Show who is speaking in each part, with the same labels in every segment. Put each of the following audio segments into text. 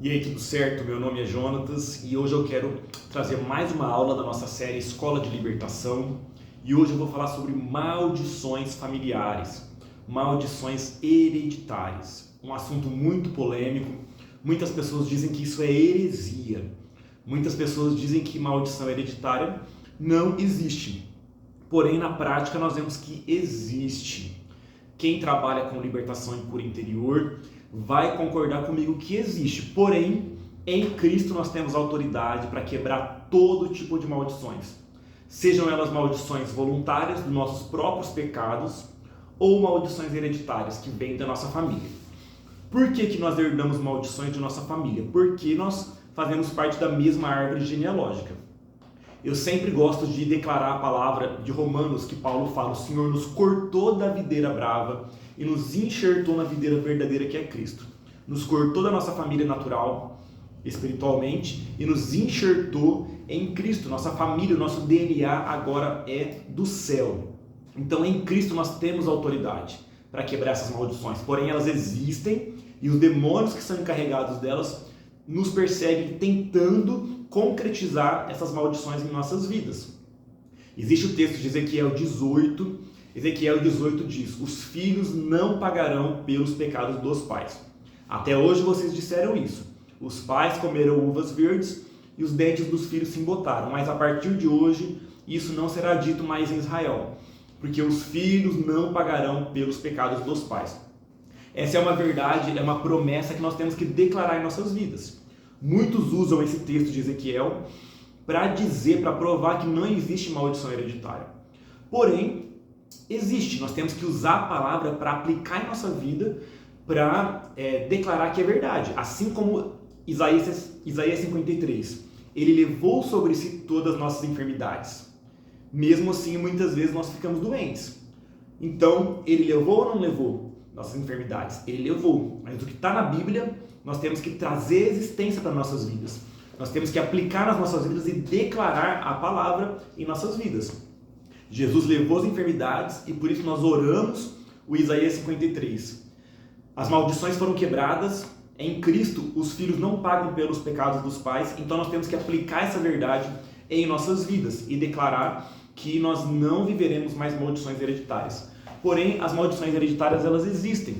Speaker 1: E aí, tudo certo? Meu nome é Jonatas e hoje eu quero trazer mais uma aula da nossa série Escola de Libertação. E hoje eu vou falar sobre maldições familiares, maldições hereditárias. Um assunto muito polêmico. Muitas pessoas dizem que isso é heresia. Muitas pessoas dizem que maldição hereditária não existe. Porém, na prática, nós vemos que existe. Quem trabalha com libertação e cura interior vai concordar comigo que existe. Porém, em Cristo nós temos autoridade para quebrar todo tipo de maldições. Sejam elas maldições voluntárias dos nossos próprios pecados ou maldições hereditárias que vêm da nossa família. Por que nós herdamos maldições de nossa família? Porque nós fazemos parte da mesma árvore genealógica. Eu sempre gosto de declarar a palavra de Romanos que Paulo fala: o Senhor nos cortou da videira brava e nos enxertou na videira verdadeira que é Cristo. Nos cortou da nossa família natural, espiritualmente, e nos enxertou em Cristo. Nossa família, o nosso DNA agora é do céu. Então em Cristo nós temos autoridade para quebrar essas maldições. Porém elas existem e os demônios que são encarregados delas nos perseguem tentando concretizar essas maldições em nossas vidas. Existe o texto de Ezequiel 18. Ezequiel 18 diz: os filhos não pagarão pelos pecados dos pais. Até hoje vocês disseram isso. Os pais comeram uvas verdes e os dentes dos filhos se embotaram. Mas a partir de hoje isso não será dito mais em Israel, porque os filhos não pagarão pelos pecados dos pais. Essa é uma verdade, é uma promessa que nós temos que declarar em nossas vidas. Muitos usam esse texto de Ezequiel para dizer, para provar que não existe maldição hereditária. Porém, existe. Nós temos que usar a palavra para aplicar em nossa vida, para declarar que é verdade. Assim como Isaías 53. Ele levou sobre si todas as nossas enfermidades. Mesmo assim, muitas vezes nós ficamos doentes. Então, ele levou ou não levou nossas enfermidades? Ele levou. Mas o que está na Bíblia, nós temos que trazer existência para nossas vidas. Nós temos que aplicar nas nossas vidas e declarar a palavra em nossas vidas. Jesus levou as enfermidades e por isso nós oramos o Isaías 53. As maldições foram quebradas. Em Cristo, os filhos não pagam pelos pecados dos pais. Então nós temos que aplicar essa verdade em nossas vidas e declarar que nós não viveremos mais maldições hereditárias. Porém, as maldições hereditárias, elas existem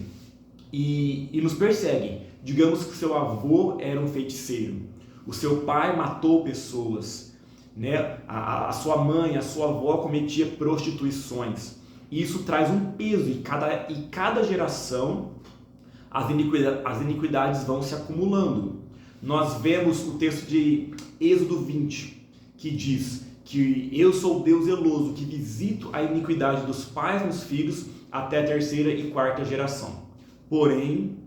Speaker 1: e nos perseguem. Digamos que seu avô era um feiticeiro, o seu pai matou pessoas, né? A sua mãe, a sua avó cometia prostituições. Isso traz um peso e cada geração as iniquidades vão se acumulando. Nós vemos o texto de Êxodo 20, que diz que eu sou Deus zeloso, que visito a iniquidade dos pais nos filhos até a terceira e quarta geração. Porém,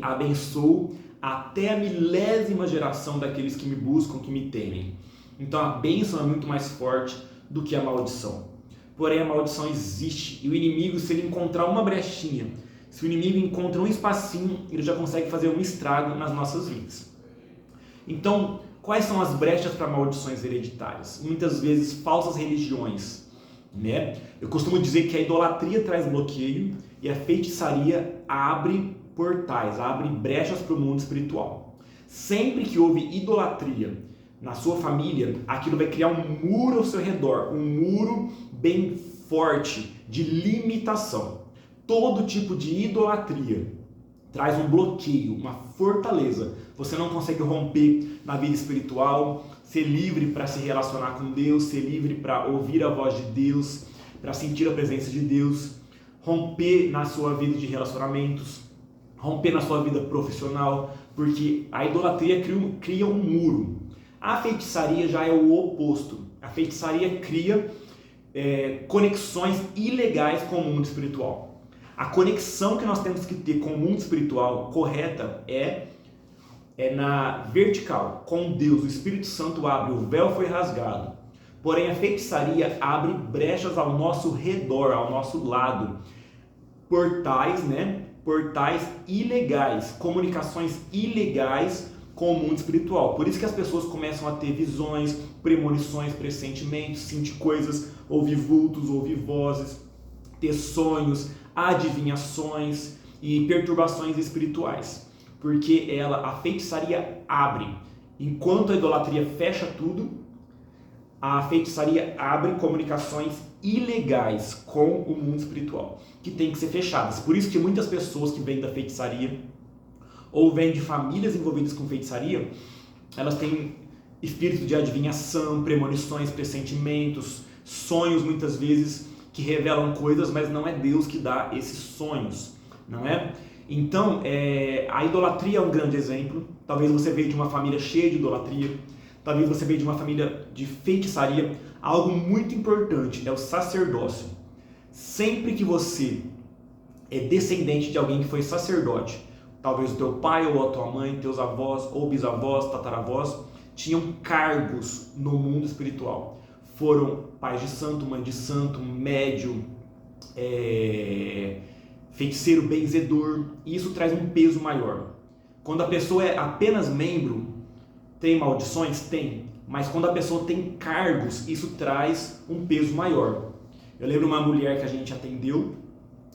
Speaker 1: abençoo até a milésima geração daqueles que me buscam, que me temem. Então a bênção é muito mais forte do que a maldição. Porém a maldição existe e o inimigo, se ele encontrar uma brechinha, se o inimigo encontra um espacinho, ele já consegue fazer um estrago nas nossas vidas. Então, quais são as brechas para maldições hereditárias? Muitas vezes falsas religiões, né? Eu costumo dizer que a idolatria traz bloqueio e a feitiçaria abre portais, abre brechas para o mundo espiritual. Sempre que houve idolatria na sua família, aquilo vai criar um muro ao seu redor, um muro bem forte de limitação. Todo tipo de idolatria traz um bloqueio, uma fortaleza. Você não consegue romper na vida espiritual, ser livre para se relacionar com Deus, ser livre para ouvir a voz de Deus, para sentir a presença de Deus, romper na sua vida de relacionamentos, romper na sua vida profissional, porque a idolatria cria um muro. A feitiçaria já é o oposto. A feitiçaria cria conexões ilegais com o mundo espiritual. A conexão que nós temos que ter com o mundo espiritual correta é na vertical, com Deus. O Espírito Santo abre, o véu foi rasgado. Porém, a feitiçaria abre brechas ao nosso redor, ao nosso lado. Portais, né? Portais ilegais, comunicações ilegais com o mundo espiritual. Por isso que as pessoas começam a ter visões, premonições, pressentimentos, sentir coisas, ouvir vultos, ouvir vozes, ter sonhos, adivinhações e perturbações espirituais. porque a feitiçaria abre. Enquanto a idolatria fecha tudo, a feitiçaria abre comunicações ilegais com o mundo espiritual, que tem que ser fechadas. Por isso que muitas pessoas que vêm da feitiçaria ou vêm de famílias envolvidas com feitiçaria, elas têm espírito de adivinhação, premonições, pressentimentos, sonhos muitas vezes que revelam coisas, mas não é Deus que dá esses sonhos, não é? Então, a idolatria é um grande exemplo. Talvez você veio de uma família cheia de idolatria, talvez você veio de uma família de feitiçaria. Algo muito importante é o sacerdócio. Sempre que você é descendente de alguém que foi sacerdote, talvez o teu pai ou a tua mãe, teus avós ou bisavós, tataravós, tinham cargos no mundo espiritual. Foram pais de santo, mãe de santo, médium, feiticeiro, benzedor, e isso traz um peso maior. Quando a pessoa é apenas membro, tem maldições? Tem. Mas quando a pessoa tem cargos, isso traz um peso maior. Eu lembro uma mulher que a gente atendeu,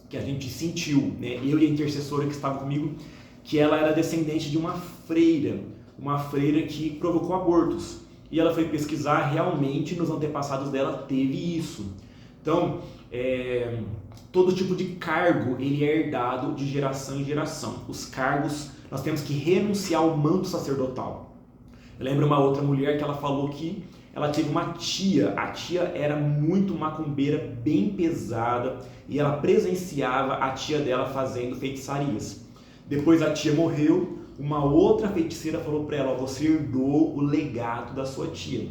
Speaker 1: que a gente sentiu, né? Eu e a intercessora que estava comigo, que ela era descendente de uma freira que provocou abortos. E ela foi pesquisar, realmente nos antepassados dela teve isso. Então, todo tipo de cargo ele é herdado de geração em geração. Os cargos, nós temos que renunciar ao manto sacerdotal. Eu lembro uma outra mulher que ela falou que ela teve uma tia, a tia era muito macumbeira, bem pesada, e ela presenciava a tia dela fazendo feitiçarias. Depois a tia morreu, uma outra feiticeira falou para ela: você herdou o legado da sua tia.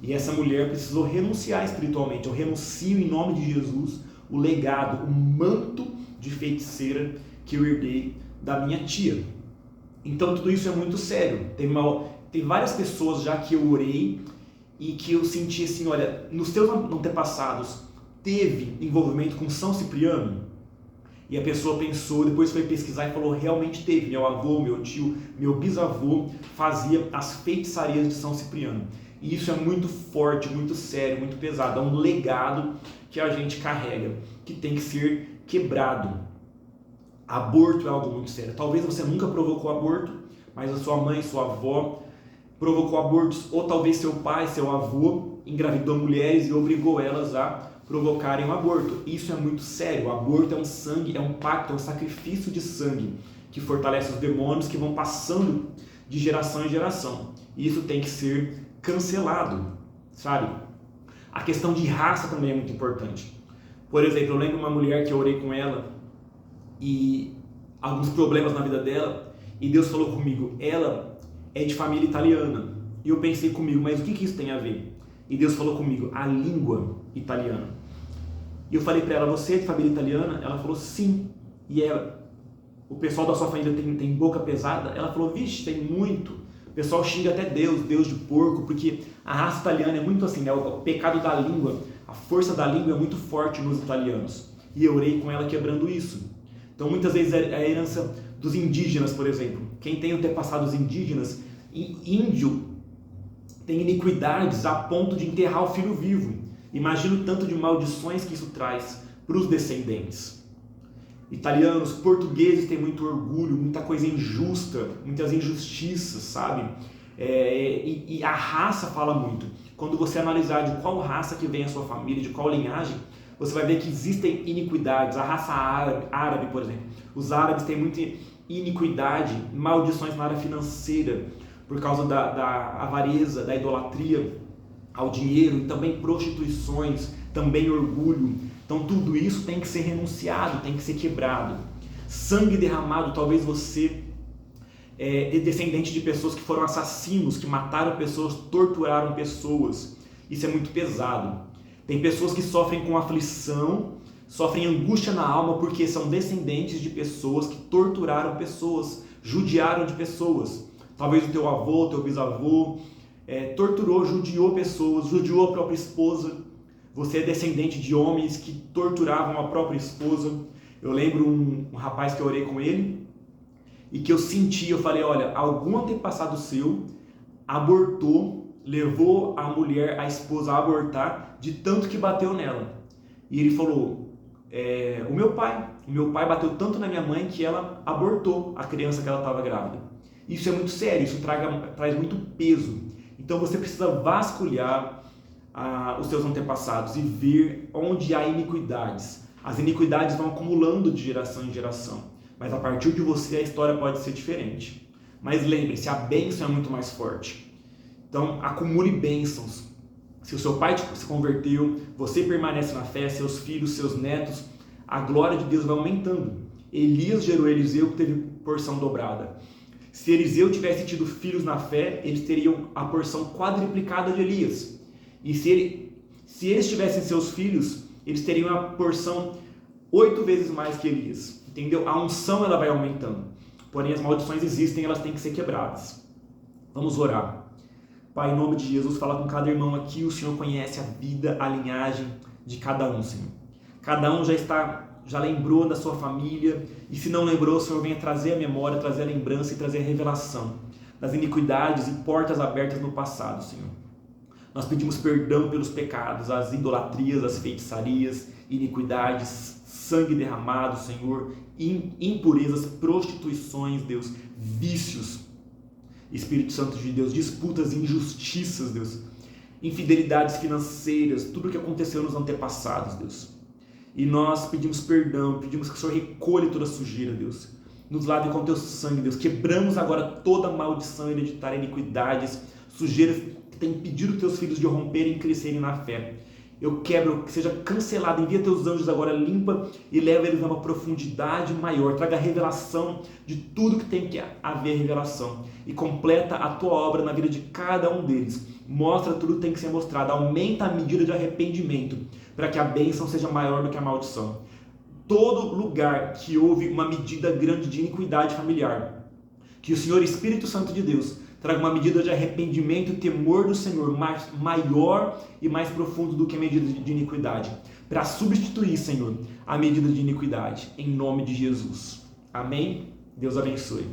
Speaker 1: E essa mulher precisou renunciar espiritualmente. Eu renuncio em nome de Jesus o legado, o manto de feiticeira que eu herdei da minha tia. Então tudo isso é muito sério. Tem várias pessoas já que eu orei e que eu senti assim, olha, nos teus antepassados teve envolvimento com São Cipriano? E a pessoa pensou, depois foi pesquisar e falou, realmente teve. Meu avô, meu tio, meu bisavô fazia as feitiçarias de São Cipriano. E isso é muito forte, muito sério, muito pesado. É um legado que a gente carrega, que tem que ser quebrado. Aborto é algo muito sério. Talvez você nunca provocou aborto, mas a sua mãe, sua avó provocou abortos, ou talvez seu pai, seu avô engravidou mulheres e obrigou elas a provocarem um aborto. Isso é muito sério. O aborto é um sangue, é um pacto, é um sacrifício de sangue que fortalece os demônios que vão passando de geração em geração. E isso tem que ser cancelado, sabe? A questão de raça também é muito importante. Por exemplo, eu lembro uma mulher que eu orei com ela e alguns problemas na vida dela, e Deus falou comigo, ela é de família italiana. E eu pensei comigo, mas o que isso tem a ver? E Deus falou comigo, a língua italiana. E eu falei para ela, você é de família italiana? Ela falou, sim. E o pessoal da sua família tem boca pesada? Ela falou, vixe, tem muito. O pessoal xinga até Deus de porco, porque a raça italiana é muito assim, né? O pecado da língua, a força da língua é muito forte nos italianos. E eu orei com ela quebrando isso. Então muitas vezes é a herança dos indígenas, por exemplo. Quem tem antepassados indígenas, índio tem iniquidades a ponto de enterrar o filho vivo. Imagina o tanto de maldições que isso traz para os descendentes. Italianos, portugueses têm muito orgulho, muita coisa injusta, muitas injustiças, sabe? E a raça fala muito. Quando você analisar de qual raça que vem a sua família, de qual linhagem, você vai ver que existem iniquidades. A raça árabe, por exemplo. Os árabes têm muita iniquidade, maldições na área financeira, por causa da avareza, da idolatria ao dinheiro, e também prostituições, também orgulho. Então tudo isso tem que ser renunciado, tem que ser quebrado. Sangue derramado, talvez você é descendente de pessoas que foram assassinos, que mataram pessoas, torturaram pessoas. Isso é muito pesado. Tem pessoas que sofrem com aflição, sofrem angústia na alma porque são descendentes de pessoas que torturaram pessoas, judiaram de pessoas. Talvez o teu avô, o teu bisavô torturou, judiou pessoas, judiou a própria esposa. Você é descendente de homens que torturavam a própria esposa. Eu lembro um rapaz que eu orei com ele e que eu senti, eu falei, olha, algum antepassado seu abortou, levou a mulher, a esposa a abortar de tanto que bateu nela. E ele falou, O meu pai bateu tanto na minha mãe que ela abortou a criança que ela estava grávida. Isso é muito sério, isso traz muito peso. Então você precisa vasculhar os seus antepassados e ver onde há iniquidades. As iniquidades vão acumulando de geração em geração, mas a partir de você a história pode ser diferente. Mas lembre-se, a bênção é muito mais forte. Então acumule bênçãos. Se o seu pai se converteu, você permanece na fé, seus filhos, seus netos, a glória de Deus vai aumentando. Elias gerou Eliseu, que teve porção dobrada. Se Eliseu tivesse tido filhos na fé, eles teriam a porção quadriplicada de Elias. E se eles tivessem seus filhos, eles teriam a porção 8 vezes mais que Elias. Entendeu? A unção ela vai aumentando. Porém, as maldições existem, elas têm que ser quebradas. Vamos orar. Pai, em nome de Jesus, fala com cada irmão aqui. O Senhor conhece a vida, a linhagem de cada um, Senhor. Cada um já lembrou da sua família. E se não lembrou, o Senhor venha trazer a memória, trazer a lembrança e trazer a revelação das iniquidades e portas abertas no passado, Senhor. Nós pedimos perdão pelos pecados, as idolatrias, as feitiçarias, iniquidades, sangue derramado, Senhor, impurezas, prostituições, Deus, vícios, Espírito Santo de Deus, disputas, injustiças, Deus, infidelidades financeiras, tudo o que aconteceu nos antepassados, Deus. E nós pedimos perdão, pedimos que o Senhor recolha toda a sujeira, Deus. Nos lave com teu sangue, Deus. Quebramos agora toda maldição hereditária, iniquidades, sujeiras que têm impedido teus filhos de romperem e crescerem na fé. Eu quebro, que seja cancelado, envia teus anjos agora, limpa e leva eles a uma profundidade maior, traga revelação de tudo que tem que haver revelação e completa a tua obra na vida de cada um deles, mostra tudo que tem que ser mostrado, aumenta a medida de arrependimento, para que a bênção seja maior do que a maldição. Todo lugar que houve uma medida grande de iniquidade familiar, que o Senhor Espírito Santo de Deus traga uma medida de arrependimento e temor do Senhor maior e mais profundo do que a medida de iniquidade, para substituir, Senhor, a medida de iniquidade, em nome de Jesus. Amém? Deus abençoe.